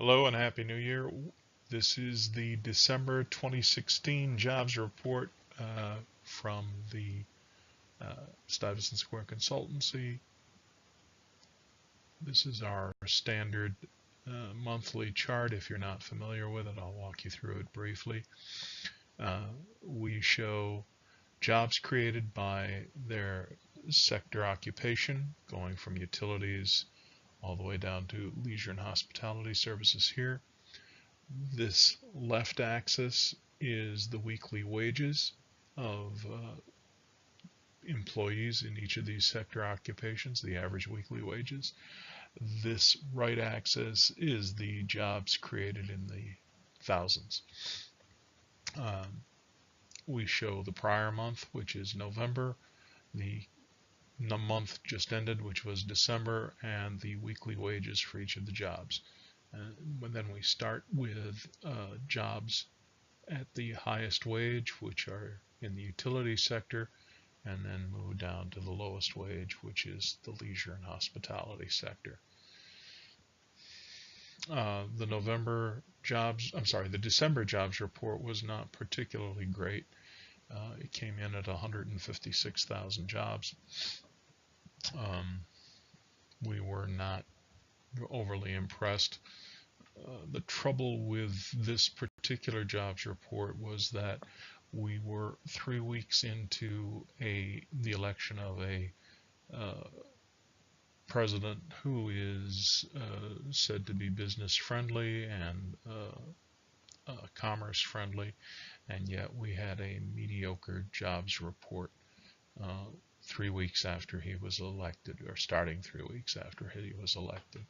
Hello and Happy New Year. This is the December 2016 jobs report from the Stuysquare Consultancy. This is our standard monthly chart. If you're not familiar with it, I'll walk you through it briefly. We show jobs created by their sector occupation, going from utilities all the way down to leisure and hospitality services here. This left axis is the weekly wages of employees in each of these sector occupations, the average weekly wages. This right axis is the jobs created in the thousands. We show the prior month, which is November, the month just ended, which was December, and the weekly wages for each of the jobs. And then we start with jobs at the highest wage, which are in the utility sector, and then move down to the lowest wage, which is the leisure and hospitality sector. The December jobs report was not particularly great. It came in at 156,000 jobs. We were not overly impressed. The trouble with this particular jobs report was that we were 3 weeks into the election of a president who is said to be business friendly and commerce friendly, and yet we had a mediocre jobs report 3 weeks after he was elected, or starting 3 weeks after he was elected.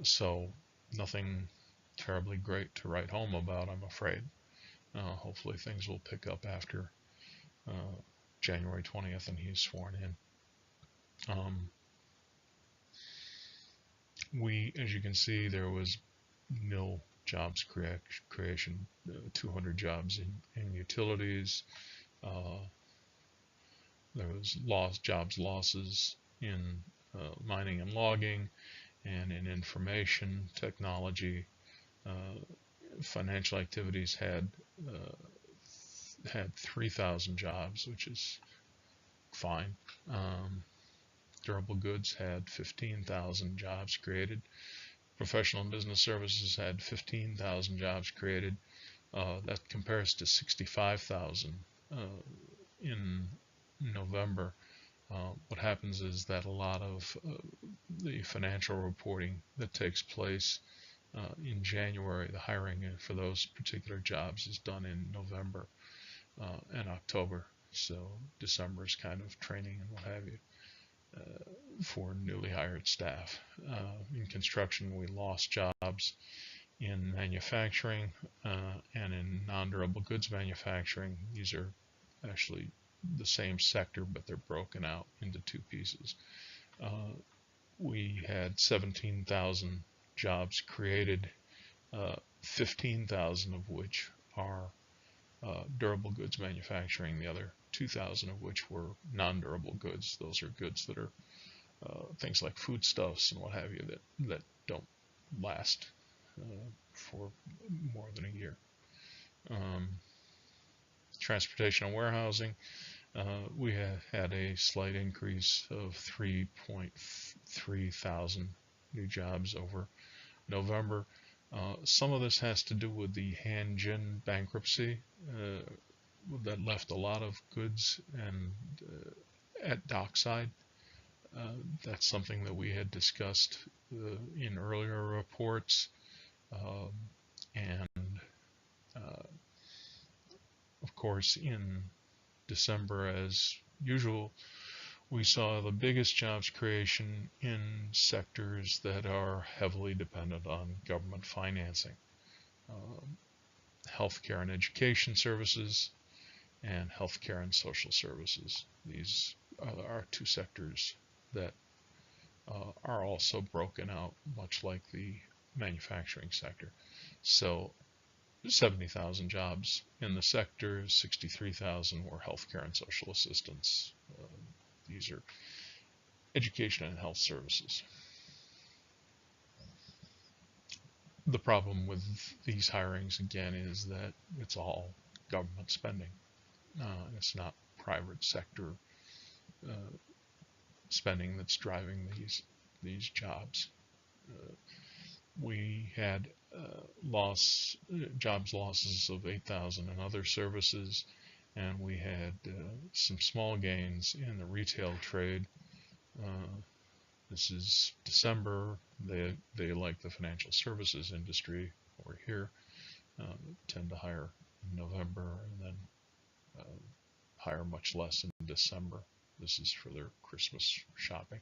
So nothing terribly great to write home about, I'm afraid. Hopefully things will pick up after January 20th and he's sworn in. As you can see, there was nil jobs creation, 200 jobs in utilities. There was jobs losses in mining and logging, and in information technology. Financial activities had 3,000 jobs, which is fine. Durable goods had 15,000 jobs created. Professional and business services had 15,000 jobs created. That compares to 65,000 in November. What happens is that a lot of the financial reporting that takes place in January, the hiring for those particular jobs is done in November and October. So December is kind of training and what have you for newly hired staff. In construction, we lost jobs in manufacturing and in non-durable goods manufacturing. These are actually the same sector, but they're broken out into two pieces. We had 17,000 jobs created, 15,000 of which are durable goods manufacturing, the other 2,000 of which were non-durable goods. Those are goods that are things like foodstuffs and what have you that don't last for more than a year. Transportation and warehousing, we had a slight increase of 3.3 thousand new jobs over November. Some of this has to do with the Hanjin bankruptcy that left a lot of goods and at dockside. That's something that we had discussed in earlier reports, and of course in December, as usual, we saw the biggest jobs creation in sectors that are heavily dependent on government financing. Healthcare and education services, and healthcare and social services. These are two sectors that are also broken out, much like the manufacturing sector. So 70,000 jobs in the sector, 63,000 were healthcare and social assistance. These are education and health services. The problem with these hirings, again, is that it's all government spending. It's not private sector spending that's driving these jobs. We had jobs losses of 8,000 in other services, and we had some small gains in the retail trade. This is December. They like the financial services industry over here. Tend to hire in November and then hire much less in December. This is for their Christmas shopping.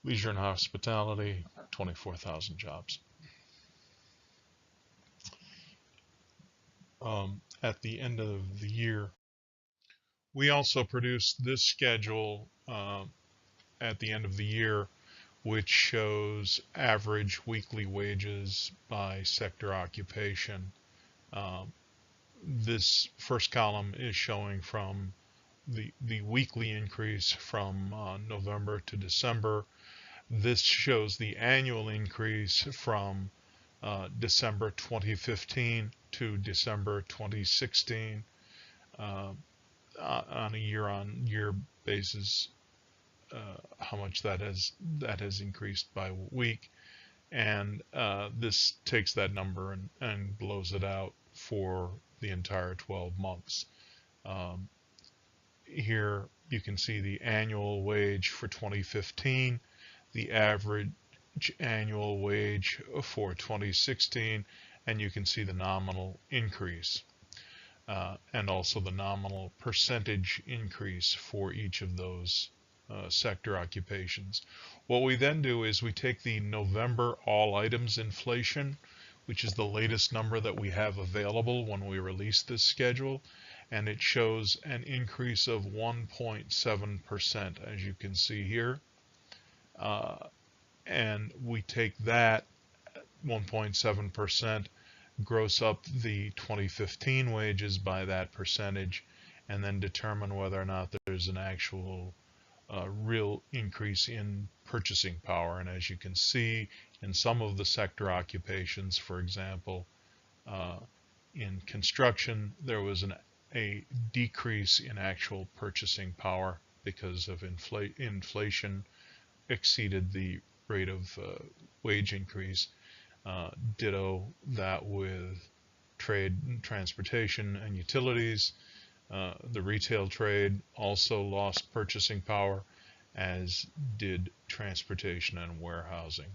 Leisure and hospitality, 24,000 jobs. At the end of the year, we also produced this schedule at the end of the year, which shows average weekly wages by sector occupation. This first column is showing from the weekly increase from November to December. This shows the annual increase from December 2015 to December 2016 on a year-on-year basis. How much that has increased by week, and this takes that number and blows it out for the entire 12 months. Here you can see the annual wage for 2015, the average annual wage for 2016, and you can see the nominal increase and also the nominal percentage increase for each of those sector occupations. What we then do is we take the November all items inflation, which is the latest number that we have available when we release this schedule, and it shows an increase of 1.7%, as you can see here. And we take that 1.7%, gross up the 2015 wages by that percentage, and then determine whether or not there's an actual real increase in purchasing power. And as you can see, in some of the sector occupations, for example, in construction, there was a decrease in actual purchasing power because of inflation exceeded the rate of wage increase. Ditto that with trade and transportation and utilities. The retail trade also lost purchasing power, as did transportation and warehousing.